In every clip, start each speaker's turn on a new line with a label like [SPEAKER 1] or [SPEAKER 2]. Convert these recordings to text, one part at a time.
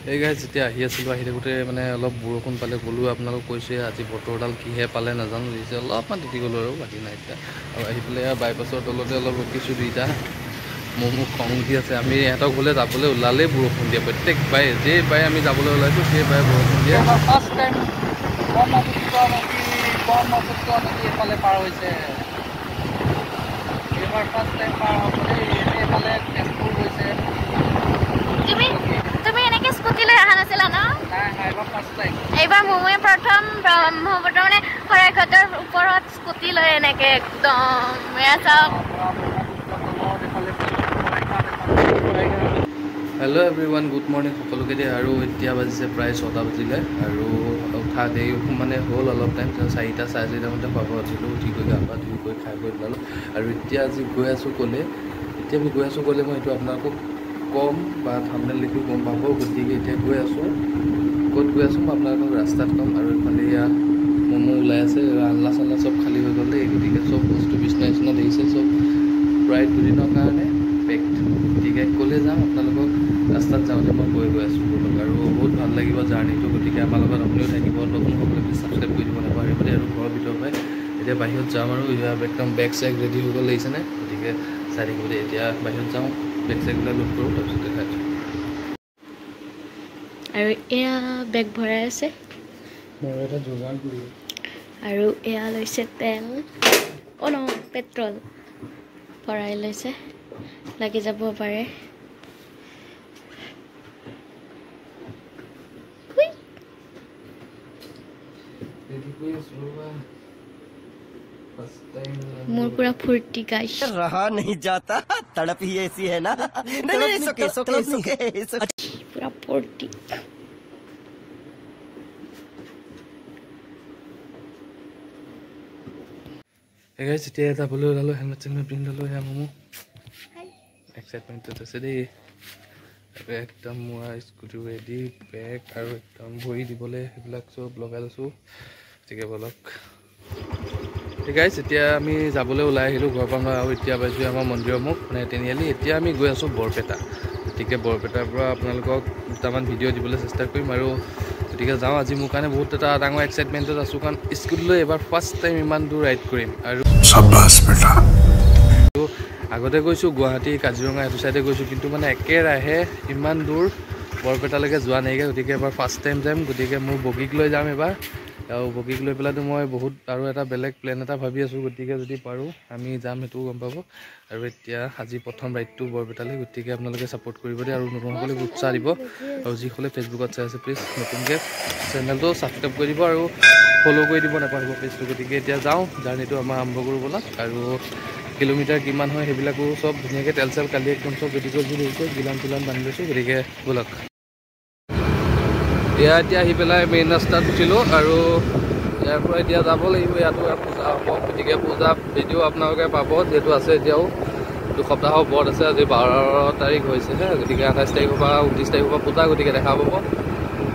[SPEAKER 1] এই গাইজ যেতিয়া আহি আছিলোঁ আহি থাকোঁতে মানে অলপ বৰষুণ পালে গ'লোঁ আপোনালোক কৈছে আজি বতৰডাল কিহে পালে নাজানো দিছে অলপমান তিতি গ'লোঁ আৰু বাকী নাই এতিয়া আৰু আহি পেলাই বাইপাছৰ তলতে অলপ ৰখিছোঁ দুইটা মোৰ খং উঠি আছে আমি ইহঁতক বোলে যাবলৈ ওলালেই বৰষুণ দিয়ে প্ৰত্যেকবাৰে যেই বাৰে আমি যাবলৈ ওলাইছোঁ সেই বাৰে বৰষুণ দিয়ে ফাৰ্ষ্ট টাইম ব্ৰহ্মপুত্ৰ নদী এইফালে পাৰ হৈছে এইবাৰ ফাৰ্ষ্ট টাইম পাৰ হ'বলৈ এইফালে তেজপুৰ গৈছে
[SPEAKER 2] তুমি এনেকে স্কুটি লৈ অহা নাছিলা ন? এইবাৰ মই প্ৰথম ব্ৰহ্মপুত্ৰ মানে শৰাইঘাটৰ ওপৰত স্কুটি লৈ এনেকে একদম
[SPEAKER 1] হেল্ল' এভৰিৱান গুড মৰ্ণিং সকলোকে দিয়ে আৰু এতিয়া বাজিছে প্ৰায় 6টা বাজিলে আৰু উঠা দেৰি মানে হ'ল অলপ টাইম 4টা 4:30মানতে খোৱা উঠিলোঁ উঠি গৈ গা পা ধুই গৈ খাই গৈ ওলালোঁ আৰু এতিয়া আজি গৈ আছোঁ ক'লে এতিয়া আমি গৈ আছোঁ ক'লে মই এইটো আপোনালোকক কম বা থাম্বনেল লিখি গম পাব গতিকে এতিয়া গৈ আছোঁ ক'ত গৈ আছোঁ মই আপোনালোকক ৰাস্তাত ক'ম আৰু এইফালে এয়া ম'ম' ওলাই আছে আল্লা চাল্লা চব খালী হৈ গ'ল দেই গতিকে চব বস্তু বিচনা চিচনা দেখিছে চব প্ৰায় দুদিনৰ কাৰণে পেক্ট গতিকে ক'লে যাম আপোনালোকক ৰাস্তাত যাওঁতে মই গৈ আছোঁ আৰু বহুত ভাল লাগিব জাৰ্ণিটো গতিকে আমাৰ লগত আপুনিও থাকিব নতুন সকলোকে ছাবস্ক্ৰাইব কৰি দিব নাপাহৰিব দেই আৰু ঘৰৰ ভিতৰৰ পৰাই এতিয়া বাহিৰত যাম আৰু একদম বেগ চেগ ৰেডি হৈ গ'ল লাগিছেনে গতিকে চাই থাকিব দেই এতিয়া বাহিৰত যাওঁ বেগ চেগবিলাক লোড কৰোঁ তাৰপিছত দেখাইছোঁ
[SPEAKER 2] আৰু এয়া বেগ ভৰাই আছে
[SPEAKER 1] মই এটা যোগান কৰি
[SPEAKER 2] আৰু এয়া লৈছে তেল ন পেট্ৰল ভৰাই লৈছে লাগি যাব পাৰে मोर पूरा फुर्ती गाइस
[SPEAKER 3] रहा नहीं जाता तड़प ही ऐसी है ना नहीं
[SPEAKER 2] पूरा फुर्ती
[SPEAKER 1] গাইজ এতিয়া যাবলৈ ওলালোঁ হেলমেট চেলমেট পিন্ধি ল'লোঁ সেয়া ম'ম' এক্সাইটমেণ্টত আছে দেই একদম মোৰ স্কুটি ৰেডি বেগ আৰু একদম ভৰি দিবলৈ সেইবিলাক চব লগাই লৈছোঁ গতিকে বলক ঠিক আছে এতিয়া আমি যাবলৈ ওলাই আহিলোঁ ঘৰৰ পৰা আৰু এতিয়া পাইছোঁ আমাৰ মন্দিৰৰ মুখ মানে তিনিআলি এতিয়া আমি গৈ আছোঁ বৰপেটা গতিকে বৰপেটাৰ পৰা আপোনালোকক দুটামান ভিডিঅ' দিবলৈ চেষ্টা কৰিম আৰু গতিকে যাওঁ আজি মোৰ কাৰণে বহুত এটা ডাঙৰ এক্সাইটমেণ্টত আছোঁ কাৰণ স্কুটিলৈ এবাৰ ফাৰ্ষ্ট টাইম ইমান দূৰ ৰাইড কৰিম আৰু আগতে গৈছোঁ গুৱাহাটী কাজিৰঙা সেইটো চাইডে গৈছোঁ কিন্তু মানে একেৰাহে ইমান দূৰ বৰপেটালৈকে যোৱা নাইকিয়া গতিকে এবাৰ ফাৰ্ষ্ট টাইম যাম গতিকে মোৰ বগীক লৈ যাম এবাৰ আৰু বগীক লৈ পেলাইতো মই বহুত আৰু এটা বেলেগ প্লেন এটা ভাবি আছোঁ গতিকে যদি পাৰোঁ আমি যাম সেইটোও গম পাব আৰু এতিয়া আজি প্ৰথম ৰাইডটো বৰপেটালৈ গতিকে আপোনালোকে ছাপোৰ্ট কৰিব দিয়ে আৰু নতুনসকলে উৎসাহ দিব আৰু যিসকলে ফেচবুকত চাই আছে প্লিজ নতুনকৈ চেনেলটো ছাবস্ক্ৰাইব কৰি দিব আৰু ফ'ল' কৰি দিব নাপাহৰিব পেজটো গতিকে এতিয়া যাওঁ জাৰ্ণিটো আমাৰ আৰম্ভ কৰোঁ ব'লক আৰু কিলোমিটাৰ কিমান হয় সেইবিলাকো চব ধুনীয়াকৈ তেল চেল কালি একদম চব ৰেডি কৰি লৈছোঁ গিলান চিলান বান্ধি লৈছোঁ গতিকে ব'লক এয়া এতিয়া আহি পেলাই মেইন ৰাস্তাত উঠিলোঁ আৰু ইয়াৰ পৰা এতিয়া যাব লাগিব ইয়াতো পূজা হ'ব গতিকে পূজা ভিডিঅ' আপোনালোকে পাব যিহেতু আছে এতিয়াও দুসপ্তাহৰ ওপৰত আছে আজি 12 তাৰিখ হৈছেহে গতিকে 28 তাৰিখৰ পৰা 29 তাৰিখৰ পৰা পূজা গতিকে দেখা পাব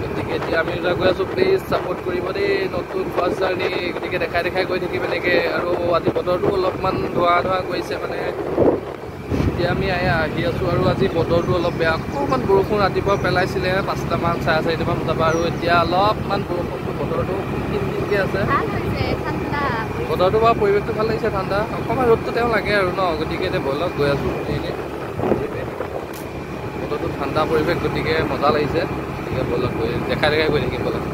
[SPEAKER 1] গতিকে এতিয়া আমি এটা গৈ আছোঁ প্লিজ ছাপোৰ্ট কৰিব দেই নতুন ফাৰ্ষ্ট জাৰ্ণি গতিকে দেখাই গৈ থাকিম এনেকৈ আৰু আজি বতৰটো অলপমান ধোৱা কৰিছে মানে এতিয়া আমি আহি আছোঁ আৰু আজি বতৰটো অলপ বেয়া অকণমান বৰষুণ ৰাতিপুৱা পেলাইছিলে 5টামান 4:30মান বজাৰ পৰা আৰু এতিয়া অলপমান বৰষুণটো বতৰটো কিনকিনকৈ আছে বতৰটো বাৰু পৰিৱেশটো ভাল লাগিছে ঠাণ্ডা অকণমান ৰ'দটো তেওঁ লাগে আৰু ন গতিকে এতিয়া ব'লক গৈ আছোঁ এনেই বতৰটো ঠাণ্ডা পৰিৱেশ গতিকে মজা লাগিছে গতিকে ব'লক দেখাই গৈ থাকিম ব'লক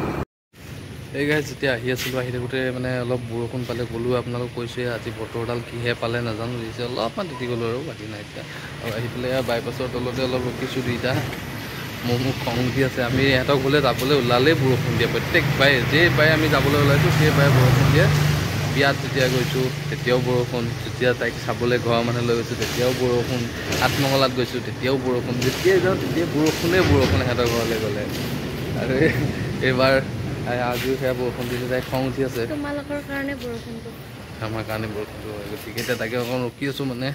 [SPEAKER 1] এই গাইজ যেতিয়া আহি আছিলোঁ আহি থাকোঁতে মানে অলপ বৰষুণ পালে গ'লোঁ আপোনালোক কৈছে আজি বতৰডাল কিহে পালে নাজানো দিছে অলপমান তিতি গ'লোঁ আৰু বাকী নাই এতিয়া আৰু আহি পেলাই বাইপাছৰ তলতে অলপ ৰখিছোঁ দুইটা মোৰ খং উঠি আছে আমি ইহঁতক বোলে যাবলৈ ওলালেই বৰষুণ দিয়ে প্ৰত্যেকবাৰে যেই বাৰে আমি যাবলৈ ওলাইছোঁ সেই বাৰে বৰষুণ দিয়ে বিয়াত যেতিয়া গৈছোঁ তেতিয়াও বৰষুণ যেতিয়া তাইক চাবলৈ ঘৰৰ মানুহ লৈ গৈছোঁ তেতিয়াও বৰষুণ আঠমঙলাত গৈছোঁ তেতিয়াও বৰষুণ যেতিয়াই যাওঁ তেতিয়াই বৰষুণ সিহঁতৰ ঘৰলৈ গ'লে আৰু এইবাৰ আজিও সেয়া বৰষুণ দিছে তাই খং উঠি আছে
[SPEAKER 2] তোমালোকৰ কাৰণে বৰষুণটো
[SPEAKER 1] আমাৰ কাৰণে বৰষুণটো হয় গতিকে এতিয়া তাকে অকণ ৰখি আছোঁ মানে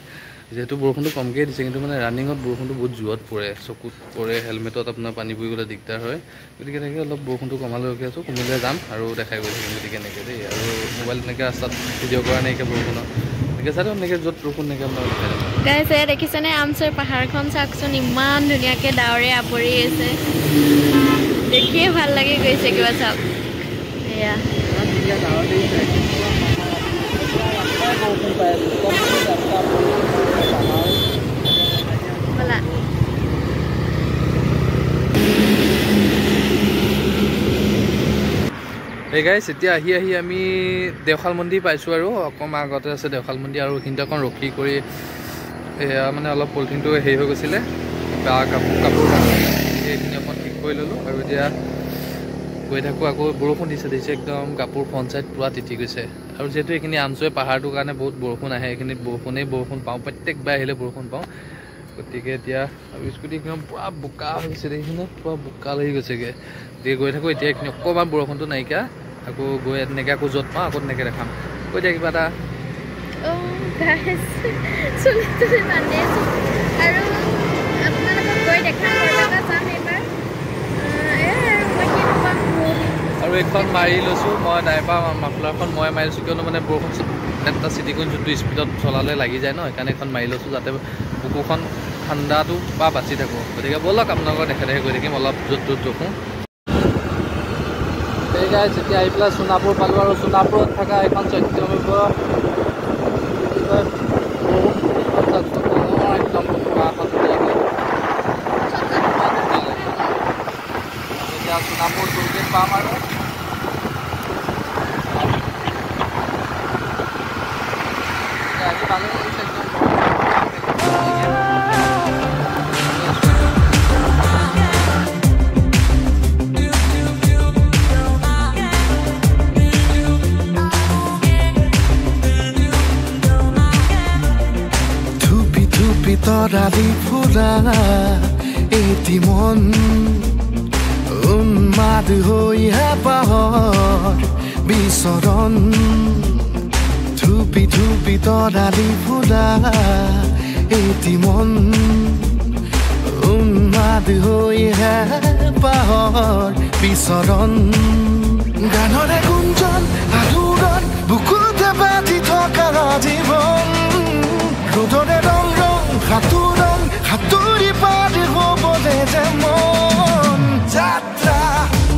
[SPEAKER 1] যিহেতু বৰষুণটো কমকৈ দিছে কিন্তু মানে ৰানিঙত বৰষুণটো বহুত জোৰত পৰে চকুত পৰে হেলমেটত আপোনাৰ পানী পৰি গ'লে দিগদাৰ হয় গতিকে তাকে অলপ বৰষুণটো কমালৈ ৰখি আছোঁ কমিলে যাম আৰু দেখাই গৈ থাকিম গতিকে এনেকৈ দেই আৰু মোবাইল এনেকৈ ৰাস্তাত ভিডিঅ' কৰা নাইকিয়া বৰষুণত গতিকে এনেকৈ চাই এনেকৈ য'ত বৰষুণ এনেকৈ আপোনাৰ
[SPEAKER 2] গাইছ এয়া দেখিছেনে আমচৈ পাহাৰখন চাওকচোন ইমান ধুনীয়াকৈ ডাৱৰে আৱৰি আছে দেখিয়ে ভাল লাগি গৈছে কিবা চাওক এয়া ব'লা
[SPEAKER 1] এই গাইছ এতিয়া আহি আমি দেওশাল মন্দিৰ পাইছোঁ আৰু অকণমান আগতে আছে দেওশাল মন্দিৰ আৰু এইখিনিতে অকণ ৰখি কৰি এয়া মানে অলপ পলিথিনটো হেৰি হৈ গৈছিলে বেয়া কাপোৰ এইখিনি অকণ ঠিক কৰি ল'লোঁ আৰু এতিয়া গৈ থাকোঁ আকৌ বৰষুণ দিছে একদম কাপোৰ ফ্ৰণ্ট চাইড পূৰা তিতি গৈছে আৰু যিহেতু এইখিনি আমচৈ পাহাৰটোৰ কাৰণে বহুত বৰষুণ আহে এইখিনিত বৰষুণ পাওঁ প্ৰত্যেকবাৰ আহিলে বৰষুণ পাওঁ গতিকে এতিয়া স্কুটিখন পূৰা বোকা হৈ গৈছে এইখিনি পূৰা বোকা লাগি গৈছেগৈ গতিকে গৈ থাকোঁ এতিয়া এইখিনি অকণমান বৰষুণটো নাইকিয়া আকৌ গৈ এনেকৈ আকৌ য'ত পাওঁ আকৌ তেনেকৈ দেখাম কৈ দিয়া কিবা এটা
[SPEAKER 2] আৰু আপোনালোকক গৈ দেখা যাম এইবাৰ
[SPEAKER 1] আৰু এইখন মাৰি লৈছোঁ মই নাইবা মাফলাৰখন মই মাৰি লৈছোঁ কিয়নো মানে বৰষুণ এটা চিটিখন যোনটো স্পীডত চলালে লাগি যায় ন সেইকাৰণে এখন মাৰি লৈছোঁ যাতে বুকুখন ঠাণ্ডাটো বা বাচি থাকোঁ গতিকে ব'লক আপোনালোকৰ দেখে গৈ থাকিম অলপ য'ত ৰখোঁ সেই গাইছ যেতিয়া আহি পেলাই সোণাপুৰ পালোঁ আৰু সোণাপুৰত থকা এখন 14 কিলোমিটাৰ একদম এখন এতিয়া সোণাপুৰ টোলগেট পাম আৰু আজি ভালো লাগিছে একদম
[SPEAKER 4] তৰালি ফুৰা এটি মন উন্মাদ হৈ হেঁপাহৰ বিচৰণ ধুপি ধুপি তৰালি ফুৰা এটি মন উন্মাদ হৈ হেঁপাহৰ বিচৰণ গানৰে গুঞ্জন আলোড়ন বুকুতে বান্ধি থকা জীৱন ৰ'দৰে ৰং সাঁতোৰণ সাঁতুৰি পাৰি হ'বলে যে মন যাত্ৰা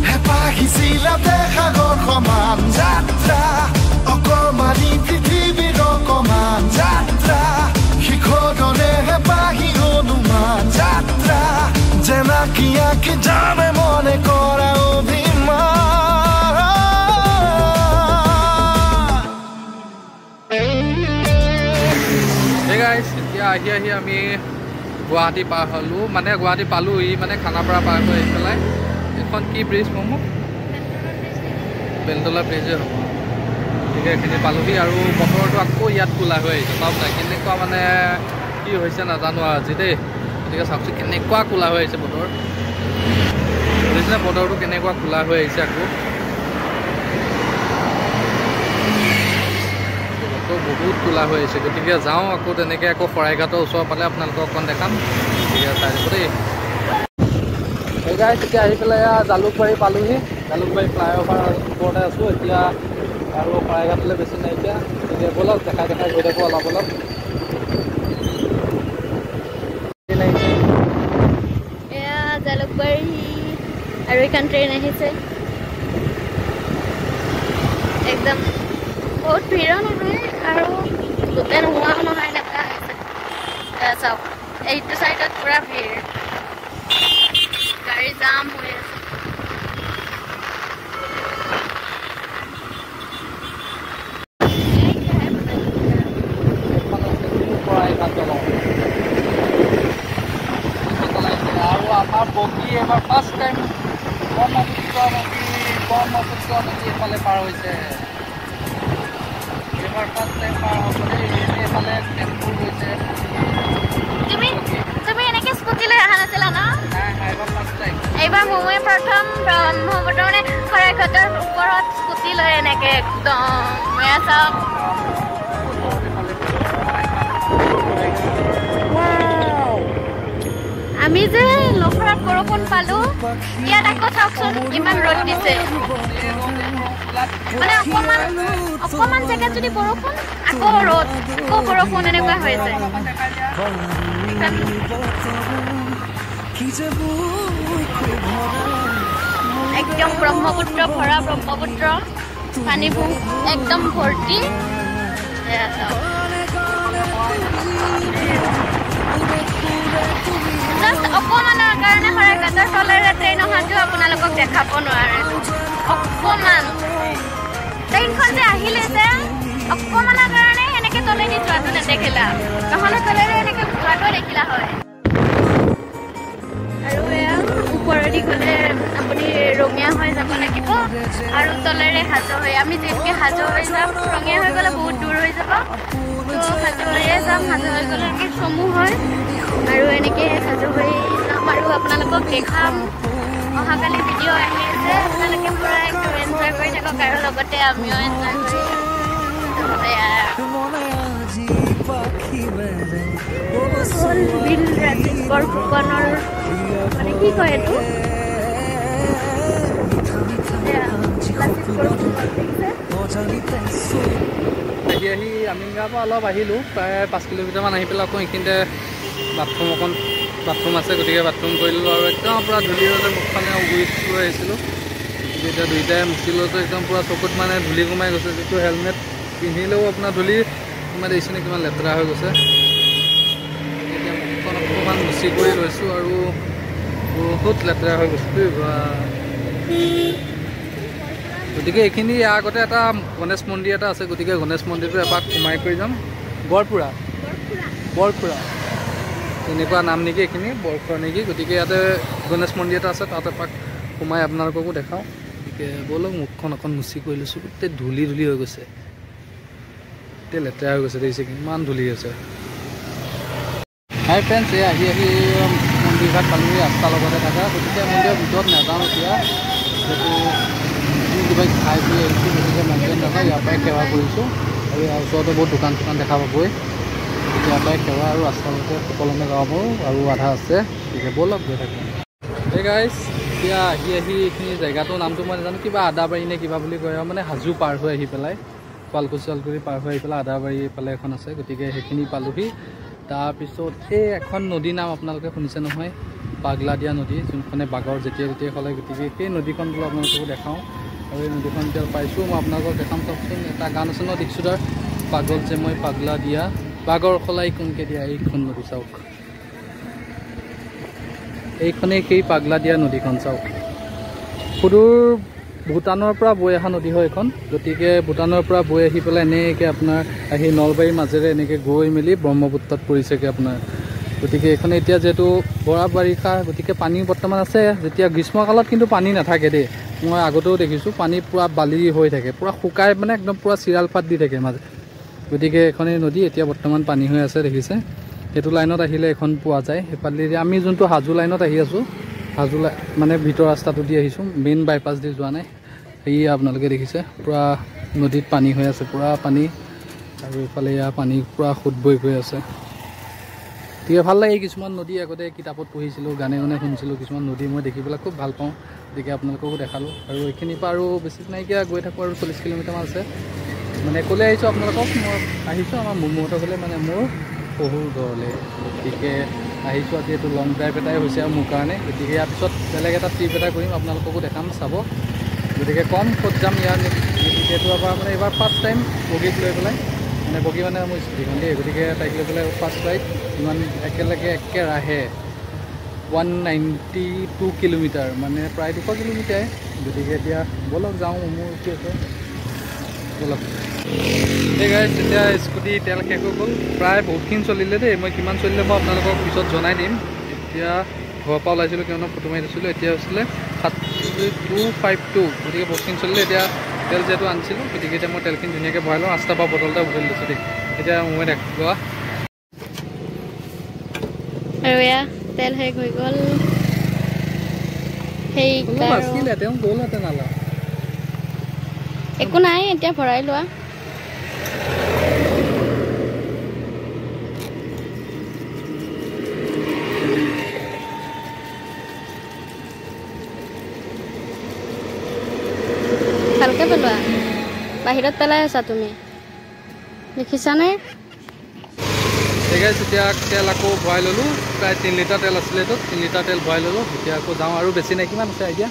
[SPEAKER 4] হেঁপাহিছিলা সাগৰ সমান যাত্ৰা অকমানি পৃথিৱীৰ অকমান যাত্ৰা শিখৰৰে হেঁপাহি অনুমান যাত্ৰা জেনাকি আঁকি জানে মনে কৰা অভিমান
[SPEAKER 1] এতিয়া আহি আমি গুৱাহাটী পাৰ হ'লোঁ মানে গুৱাহাটী পালোঁহি মানে খানাপাৰা পাৰ হৈ আহি পেলাই এইখন কি ব্ৰিজ মমো বেলতলা ব্ৰিজে হ'ব গতিকে এইখিনি পালোঁহি আৰু বতৰটো আকৌ ইয়াত খোলা হৈ আহিছে চাওক নাই কেনেকুৱা মানে কি হৈছে নাজানো আৰু আজি দেই গতিকে চাওকচোন কেনেকুৱা খোলা হৈ আহিছে বতৰ বুজিছেনে বতৰটো কেনেকুৱা খোলা হৈ আহিছে আকৌ বহুত খোলা হৈ আহিছে গতিকে যাওঁ আকৌ তেনেকৈ আকৌ শৰাইঘাটৰ ওচৰ পালে আপোনালোকক অকণ দেখাম গতিকে চাই দিব দেই সেইকাৰণে তেতিয়া আহি পেলাই জালুকবাৰী পালোঁহি জালুকবাৰী ফ্লাইঅভাৰ ওপৰতে আছোঁ এতিয়া আৰু শৰাইঘাটলৈ বেছি নাইকিয়া গতিকে ব'লক দেখাই গৈ থাকোঁ অলপ
[SPEAKER 2] এয়া জালুকবাৰী আৰু এইখন ট্ৰেইন আহিছে একদম বহুত ভিৰ নহয় আৰু গোটেই নোহোৱাও নহয় এনেকুৱা হৈছে চাওক এইটো চাইডত পুৰা ভিৰ গাড়ী জাম হৈ আছে
[SPEAKER 1] আৰু আমাৰ বগী এবাৰ ফাৰ্ষ্ট টাইম ব্ৰহ্মপুত্ৰ নদী এইফালে পাৰ হৈছে এবাৰ ফাৰ্ষ্ট টাইম পাৰ হ'ব দেই এইফালে টেম্পুল গৈছে
[SPEAKER 2] তুমি এনেকৈ স্কুটি লৈ অহা নাছিলা ন এইবাৰ মই প্ৰথম ব্ৰহ্মপুত্ৰ মানে শৰাইঘাটৰ ওপৰত স্কুটি লৈ এনেকৈ একদম চাওক আমি যে লখৰাত বৰষুণ পালো ইয়াত আকৌ চাওকচোন ইমান ৰ'দ দিছে মানে অকমান জেগাত যদি বৰষুণ আকৌ ৰ'দ আকৌ বৰষুণ এনেকুৱা হৈছে একদম ব্ৰহ্মপুত্ৰ ভৰা ব্ৰহ্মপুত্ৰ পানীবোৰ একদম ভৰ্তি জাষ্ট অকমানৰ কাৰণে শৰাইঘাটৰ তলেৰে ট্ৰেইন অহাটো আপোনালোকক দেখাব নোৱাৰে অকমান ট্ৰেইনখন যে আহিলে যে অকমানৰ কাৰণে এনেকে তলেদি যোৱাটো নেদেখিলা নহ'লে তলেৰে এনেকে যোৱাটো দেখিলা হয় আৰু এয়া ওপৰেদি গ'লে আপুনি ৰঙীয়া হৈ যাব লাগিব আৰু তলেৰে হাজো হৈ আমি যেনেকৈ হাজো হৈ যাম ৰঙীয়া হৈ গ'লে বহুত দূৰ হৈ যাব তো হাজো হৈয়ে যাম হাজো হৈ গ'লে এনেকৈ চমু হয় আৰু এনেকৈ হাজো হৈ যাম আৰু আপোনালোকক দেখাম অহাকালি ভিডিঅ' আহি আছে আপোনালোকে পূৰা একদম এনজয় কৰি থাকক আৰু লগতে আমিও এনজয় কৰি ৰাতিপুৱাৰ ফুকনৰ মানে কি কয় এইটো
[SPEAKER 1] আহি আমিনগাঁৱৰ পৰা অলপ আহিলোঁ প্ৰায় 5 কিলোমিটাৰমান আহি পেলাই আকৌ এইখিনিতে বাথৰুম আছে গতিকে বাথৰুম কৰিলোঁ আৰু একদম পূৰা ধূলি হৈ মুখখনে উগুৰি লৈ আহিছিলোঁ এতিয়া দুইটাই মুচিলোঁ তো একদম পূৰা চকুত মানে ধূলি সোমাই গৈছে যিটো হেলমেট পিন্ধিলেও আপোনাৰ ধূলি সোমাই দিছে নে কিমান লেতেৰা হৈ গৈছে এতিয়া মুখখন অকণমান মুচি কৰি লৈছোঁ আৰু বহুত লেতেৰা হৈ গৈছে গতিকে এইখিনি ইয়াৰ আগতে এটা গণেশ মন্দিৰ এটা আছে গতিকে গণেশ মন্দিৰটো এপাক সোমাই কৰি যাম বৰপুৰা তেনেকুৱা নাম নেকি এইখিনি বৰপুৰা নেকি গতিকে ইয়াতে গণেশ মন্দিৰ এটা আছে তাত এপাক সোমাই আপোনালোককো দেখাওঁ গতিকে ব'লক মুখখন অকণ মুচি কৰি লৈছোঁ গোটেই ধূলি হৈ গৈছে গোটেই লেতেৰা হৈ গৈছে দেখিছে কিমান ধূলি আছে হাই ফ্ৰেণ্ডছ এই আহি মন্দিৰভাগ পালোঁ ৰাস্তাৰ লগতে থকা গতিকে মন্দিৰৰ ভিতৰত নাযাওঁ এতিয়া যিহেতু কিবা খাই পিনি আহিছোঁ গতিকে মন্দিৰত নাযাওঁ ইয়াৰ পৰাই সেৱা কৰিছোঁ আৰু ইয়াৰ ওচৰতে বহুত দোকান চোকান দেখা পাবই গতিকে ইয়াৰ পৰাই সেৱা আৰু ৰাস্তাৰ লগতে সকলোমে যাব পাৰোঁ আৰু আধা আছে গতিকে ব'লক গৈ থাকোঁ এই গাইজ এতিয়া আহি এইখিনি জেগাটোৰ নামটো মই নাজানো কিবা আদাবাৰী নে কিবা বুলি কয় আৰু মানে হাজো পাৰ হৈ আহি পেলাই শুৱালকুছি পাৰ হৈ আহি পেলাই আদাবাৰী ফালে এখন আছে গতিকে সেইখিনি পালোহি তাৰপিছত এই এখন নদীৰ নাম আপোনালোকে শুনিছে নহয় পাগলা দিয়া নদী যোনখনে বাঘৰ যেতিয়া সলাই গতিকে সেই নদীখন বোলো আপোনালোককো দেখাওঁ আৰু এই নদীখন এতিয়া পাইছোঁ মই আপোনালোকক দেখাম চাওকচোন এটা গান আছে ন দীক্ষিতৰ পাগল যে মই পাগলা দিয়া বাঘৰ সলাই কোনকৈ দিয়া এইখন নদী চাওক এইখনেই সেই পাগলা দিয়া নদীখন চাওক সুদূৰ ভূটানৰ পৰা বৈ অহা নদী হয় এইখন গতিকে ভূটানৰ পৰা বৈ আহি পেলাই এনেকৈ আপোনাৰ আহি নলবাৰীৰ মাজেৰে এনেকৈ গৈ মেলি ব্ৰহ্মপুত্ৰত পৰিছেগৈ আপোনাৰ গতিকে এইখনে এতিয়া যিহেতু বৰা বাৰিষা গতিকে পানী বৰ্তমান আছে যেতিয়া গ্ৰীষ্মকালত কিন্তু পানী নাথাকে দেই মই আগতেও দেখিছোঁ পানী পূৰা বালি হৈ থাকে পূৰা শুকাই মানে একদম পূৰা চিৰাল ফাট দি থাকে মাজে গতিকে এইখনেই নদী এতিয়া বৰ্তমান পানী হৈ আছে দেখিছে সেইটো লাইনত আহিলে এখন পোৱা যায় সেইফালে আমি যোনটো হাজো লাইনত আহি আছোঁ হাজো মানে ভিতৰ ৰাস্তাটো দি আহিছোঁ মেইন বাইপাছ দি যোৱা নাই সেয়ে আপোনালোকে দেখিছে পূৰা নদীত পানী হৈ আছে পূৰা পানী আৰু এইফালে ইয়াৰ পানী পূৰা সোঁত বৈ গৈ আছে গতিকে ভাল লাগে কিছুমান নদী আগতে কিতাপত পঢ়িছিলোঁ গানে শুনিছিলোঁ কিছুমান নদী মই দেখি পেলাই খুব ভাল পাওঁ গতিকে আপোনালোককো দেখালোঁ আৰু এইখিনিৰ পৰা আৰু বেছি নাইকিয়া গৈ থাকোঁ আৰু 40 কিলোমিটাৰমান আছে মানে ক'লৈ আহিছোঁ আপোনালোকক মই আহিছোঁ আমাৰ মুমুহঁতৰ ঘৰলৈ মানে মোৰ শহুৰ ঘৰলৈ গতিকে আহিছোঁ আজি এইটো লং ড্ৰাইভ এটাই হৈছে আৰু মোৰ কাৰণে গতিকে ইয়াৰ পিছত বেলেগ এটা ট্ৰিপ এটা কৰিম আপোনালোককো দেখাম চাব গতিকে কম ক'ত যাম ইয়াৰ যিহেতু এবাৰ মানে এইবাৰ ফাৰ্ষ্ট টাইম বগীক লৈ পেলাই মানে বগী মানে মোৰ স্কুটিখন দেই গতিকে তাইক লৈ পেলাই ফাৰ্ষ্ট ৰাইড ইমান একেৰাহে 192 কিলোমিটাৰ মানে প্ৰায় 200 কিলোমিটাৰ গতিকে এতিয়া ব'লক যাওঁ মোৰ কি আছে ব'লক এই গাইজ এতিয়া স্কুটি তেল শেষ হৈ গ'ল প্ৰায় বহুতখিনি চলিলে দেই মই কিমান চলিলে মই আপোনালোকক পিছত জনাই দিম এতিয়া ঘৰৰ পৰা ওলাইছিলোঁ কিয়নো ফটো মাৰি দিছিলোঁ এতিয়া হৈছিলে 252 গতিকে বহুতখিনি চলিলে এতিয়া তেল যিহেতু আনিছিলোঁ গতিকে এতিয়া মই তেলখিনি ধুনীয়াকৈ ভৰাই লওঁ ৰাস্তাৰ পৰা বটল এটা উঠাই দিছোঁ দেই এতিয়া মই দেখা
[SPEAKER 2] আৰু এয়া তেল শেষ হৈ গ'ল
[SPEAKER 1] আছিলে তেওঁ গ'লহেঁতেন নালা
[SPEAKER 2] একো নাই এতিয়া ভৰাই লোৱা ঘৰতে পেলোৱা বাহিৰত পেলাই আছা তুমি দেখিছানে
[SPEAKER 1] ঠিক আছে এতিয়া তেল আকৌ ভৰাই ল'লোঁ প্ৰায় 3 লিটাৰ তেল আছিলে এইটো 3 লিটাৰ তেল ভৰাই ল'লোঁ এতিয়া আকৌ যাওঁ আৰু বেছি নাই কিমান আছে আইডিয়া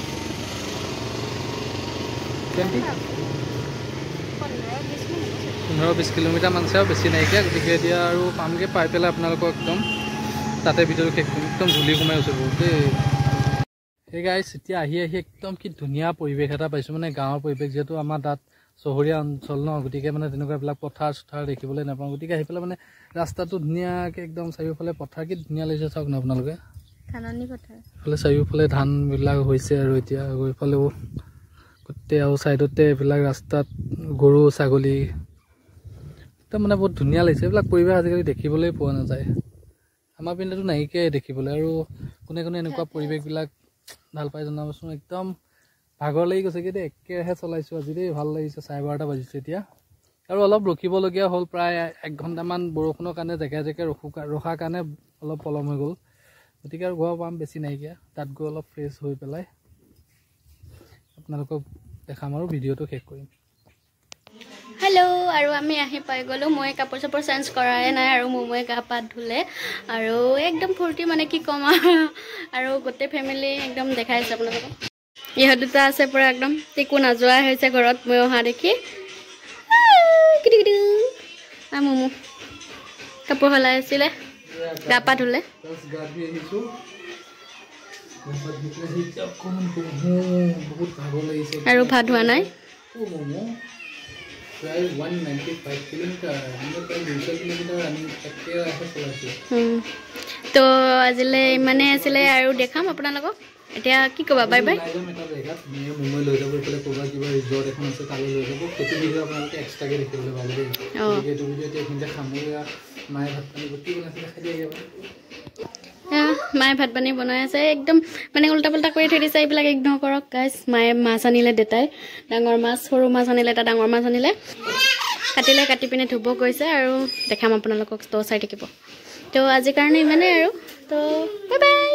[SPEAKER 1] 15-20 কিলোমিটাৰমান আছে আৰু বেছি নাইকিয়া গতিকে এতিয়া আৰু পামগৈ পাই পেলাই আপোনালোকক একদম তাতে ভিতৰত একদম ধূলি সোমাই গৈছে বহুত দেই এই গাইছ এতিয়া আহি একদম কি ধুনীয়া পৰিৱেশ এটা পাইছোঁ মানে গাঁৱৰ পৰিৱেশ যিহেতু আমাৰ তাত চহৰীয়া অঞ্চল ন গতিকে মানে তেনেকুৱাবিলাক পথাৰ চথাৰ দেখিবলৈ নাপাওঁ গতিকে আহি পেলাই মানে ৰাস্তাটো ধুনীয়াকৈ একদম চাৰিওফালে পথাৰ কি ধুনীয়া লাগিছে চাওক ন আপোনালোকে
[SPEAKER 2] ধাননি পথাৰ
[SPEAKER 1] এইফালে চাৰিওফালে ধানবিলাক হৈছে আৰু এতিয়া এইফালেও গোটেই আৰু ছাইডতে এইবিলাক ৰাস্তাত গৰু ছাগলী একদম মানে বহুত ধুনীয়া লাগিছে এইবিলাক পৰিৱেশ আজিকালি দেখিবলৈ পোৱা নাযায় আমাৰ পিনেতো নাইকিয়াই দেখিবলৈ আৰু কোনে কোনে এনেকুৱা পৰিৱেশবিলাক ভাল পাই জনাবচোন একদম ভাগৰ লাগি গৈছে কি দেই একেৰাহে চলাইছোঁ আজি দেই ভাল লাগিছে 12:30 বাজিছে এতিয়া আৰু অলপ ৰখিবলগীয়া হ'ল প্ৰায় 1 ঘণ্টামান বৰষুণৰ কাৰণে জেগাই জেগাই ৰখাৰ কাৰণে অলপ পলম হৈ গ'ল গতিকে আৰু ঘৰ পাম বেছি নাইকিয়া তাত গৈ অলপ ফ্ৰেছ হৈ পেলাই আপোনালোকক দেখাম আৰু ভিডিঅ'টো শেষ কৰিম
[SPEAKER 2] হেল্ল' আৰু আমি আহি পাই গ'লোঁ মই কাপোৰ চাপোৰ চেঞ্জ কৰাই নাই আৰু মই গা পা ধুলে আৰু একদম ফূৰ্তি মানে কি ক'ম আৰু গোটেই ফেমিলি একদম দেখাইছে আপোনালোকক ইহঁত দুটা আছে পূৰা একদম টিকু নাযোৱা হৈছে ঘৰত মই অহা দেখি মমো কাপোৰ সলাই আছিলে গা পা ধুলে আৰু ভাত হোৱা নাই
[SPEAKER 1] প্ৰায় 195 কিলোমিটাৰ প্ৰায় 200 কিলোমিটাৰ আমি একেৰাহে চলাইছোঁ
[SPEAKER 2] তো আজিলৈ ইমানেই আছিলে আৰু দেখাম আপোনালোকক এতিয়া কি ক'বা বাই বাই
[SPEAKER 1] এটা জেগাত মুম্বাই লৈ যাব এইফালে ক'ৰবাত কিবা ৰিজৰ্ট এখন আছে তালৈ লৈ যাব সেইটো ভিডিঅ' আপোনালোকে এক্সট্ৰাকৈ দেখিবলৈ পাব দেই এইটো ভিডিঅ' এতিয়া এইখিনিতে সামৰি মায়ে ভাত পানী গোটেই বনাইছিলে খাই দিয়ে
[SPEAKER 2] মায়ে ভাত পানী বনাই আছে একদম মানে উল্টা পাল্টা কৰি থৈ দিছে এইবিলাক ইগন'ৰ কৰক গাইছ মায়ে মাছ আনিলে দেউতাই ডাঙৰ মাছ সৰু মাছ আনিলে এটা ডাঙৰ মাছ আনিলে কাটি পিনে ধুব গৈছে আৰু দেখাম আপোনালোকক তো চাই থাকিব তো আজিৰ কাৰণে ইমানেই আৰু তো বাই বাই